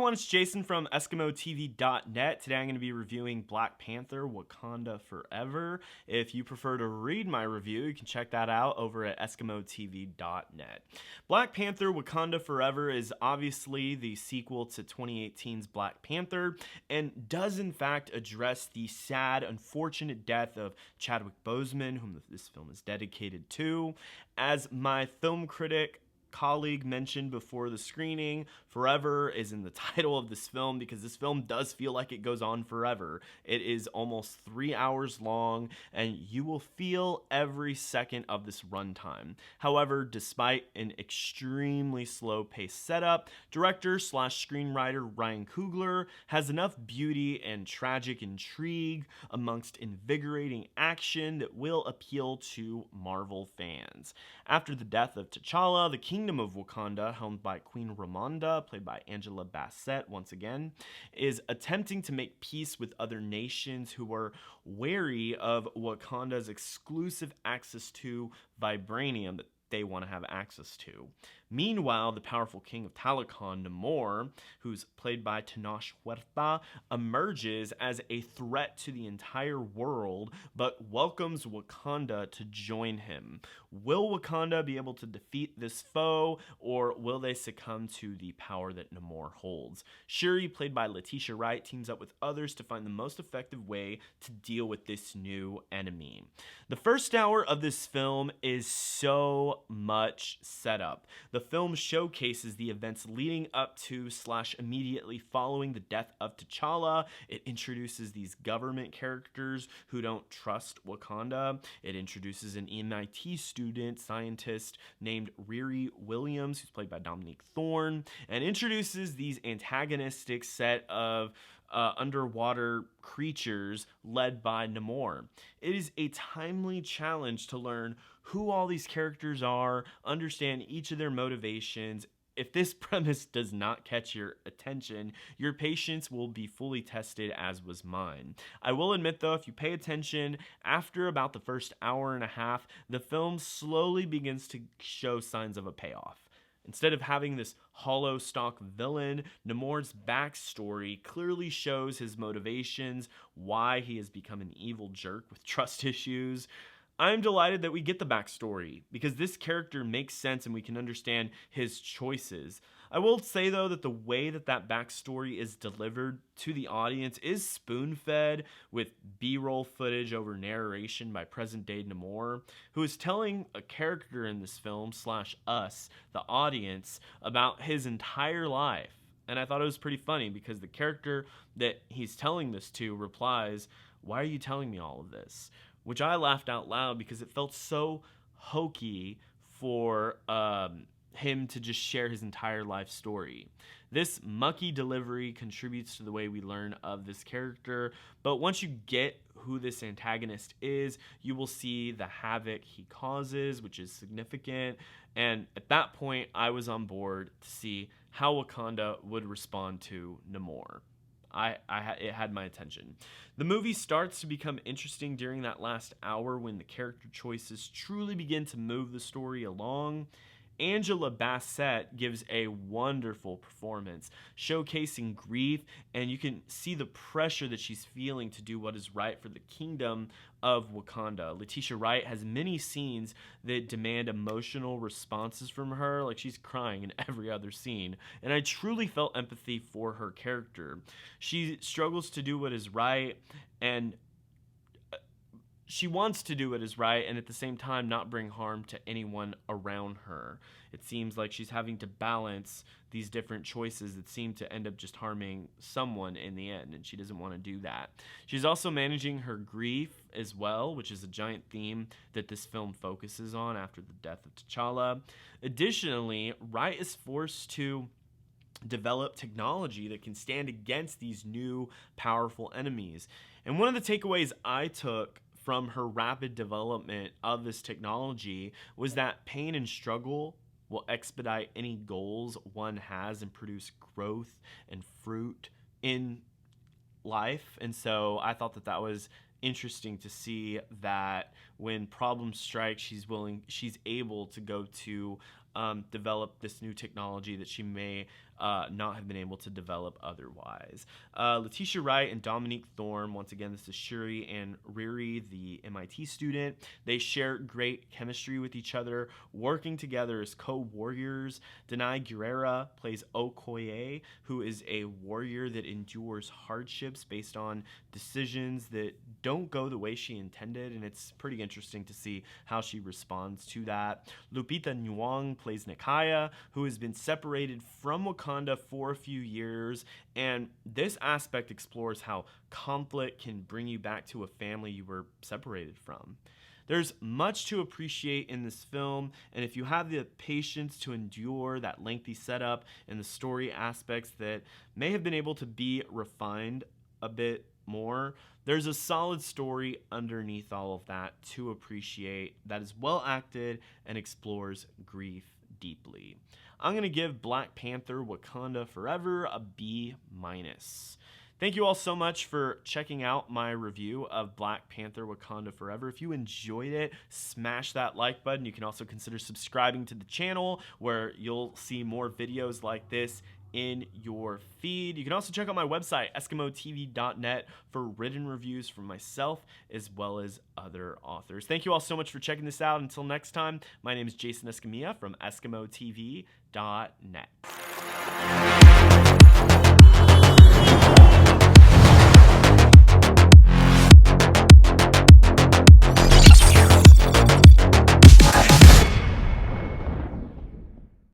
everyone, it's Jason from EskimoTV.net. Today I'm going to be reviewing Black Panther, Wakanda Forever. If you prefer to read my review, you can check that out over at EskimoTV.net. Black Panther, Wakanda Forever is obviously the sequel to 2018's Black Panther and does in fact address the sad, unfortunate death of Chadwick Boseman, whom this film is dedicated to. As my film critic colleague mentioned before the screening, forever is in the title of this film because this film does feel like it goes on forever. It is almost 3 hours long and you will feel every second of this runtime. However, despite an extremely slow paced setup, director slash screenwriter Ryan Coogler has enough beauty and tragic intrigue amongst invigorating action that will appeal to Marvel fans. After the death of T'Challa, the Kingdom of Wakanda, helmed by Queen Ramonda, played by Angela Bassett once again, is attempting to make peace with other nations who are wary of Wakanda's exclusive access to vibranium that they want to have access to. Meanwhile, the powerful king of Talokan, Namor, who's played by Tenoch Huerta, emerges as a threat to the entire world, but welcomes Wakanda to join him. Will Wakanda be able to defeat this foe, or will they succumb to the power that Namor holds? Shuri, played by Letitia Wright, teams up with others to find the most effective way to deal with this new enemy. The first hour of this film is so much setup. The film showcases the events leading up to / immediately following the death of T'Challa. It introduces these government characters who don't trust Wakanda. It introduces an MIT student scientist named Riri Williams, who's played by Dominique Thorne, and introduces these antagonistic set of underwater creatures led by Namor. It is a timely challenge to learn who all these characters are, understand each of their motivations. If this premise does not catch your attention, your patience will be fully tested, as was mine. I will admit though, if you pay attention, after about the first hour and a half, the film slowly begins to show signs of a payoff. Instead of having this hollow stock villain, Namor's backstory clearly shows his motivations, why he has become an evil jerk with trust issues. I'm delighted that we get the backstory because this character makes sense and we can understand his choices. I will say though that the way that backstory is delivered to the audience is spoon-fed with B-roll footage over narration by present-day Namor, who is telling a character in this film / us, the audience, about his entire life. And I thought it was pretty funny because the character that he's telling this to replies, "Why are you telling me all of this?" Which I laughed out loud because it felt so hokey for him to just share his entire life story. This mucky delivery contributes to the way we learn of this character, but once you get who this antagonist is, you will see the havoc he causes, which is significant, and at that point, I was on board to see how Wakanda would respond to Namor. It had my attention. The movie starts to become interesting during that last hour when the character choices truly begin to move the story along. Angela Bassett gives a wonderful performance, showcasing grief, and you can see the pressure that she's feeling to do what is right for the kingdom of Wakanda. Letitia Wright has many scenes that demand emotional responses from her, like she's crying in every other scene, and I truly felt empathy for her character. She struggles to do what is right, and she wants to do what is right and at the same time not bring harm to anyone around her. It seems like she's having to balance these different choices that seem to end up just harming someone in the end, and she doesn't want to do that. She's also managing her grief as well, which is a giant theme that this film focuses on after the death of T'Challa. Additionally, Wright is forced to develop technology that can stand against these new powerful enemies. And one of the takeaways I took from her rapid development of this technology was that pain and struggle will expedite any goals one has and produce growth and fruit in life. And so I thought that was interesting to see that when problems strike, she's able to go to develop this new technology that she may not have been able to develop otherwise. Letitia Wright and Dominique Thorne, once again, this is Shuri and Riri, the MIT student. They share great chemistry with each other, working together as co-warriors. Denai Guerrera plays Okoye, who is a warrior that endures hardships based on decisions that don't go the way she intended, and it's pretty interesting to see how she responds to that. Lupita Nyong plays Nakaya, who has been separated from Wakanda for a few years, and this aspect explores how conflict can bring you back to a family you were separated from. There's much to appreciate in this film, and if you have the patience to endure that lengthy setup and the story aspects that may have been able to be refined a bit more, there's a solid story underneath all of that to appreciate that is well acted and explores grief deeply. I'm going to give Black Panther Wakanda Forever a B-. Thank you all so much for checking out my review of Black Panther Wakanda Forever. If you enjoyed it, smash that like button. You can also consider subscribing to the channel where you'll see more videos like this in your feed. You can also check out my website, EskimoTV.net, for written reviews from myself as well as other authors. Thank you all so much for checking this out. Until next time, my name is Jason Escamilla from EskimoTV.net.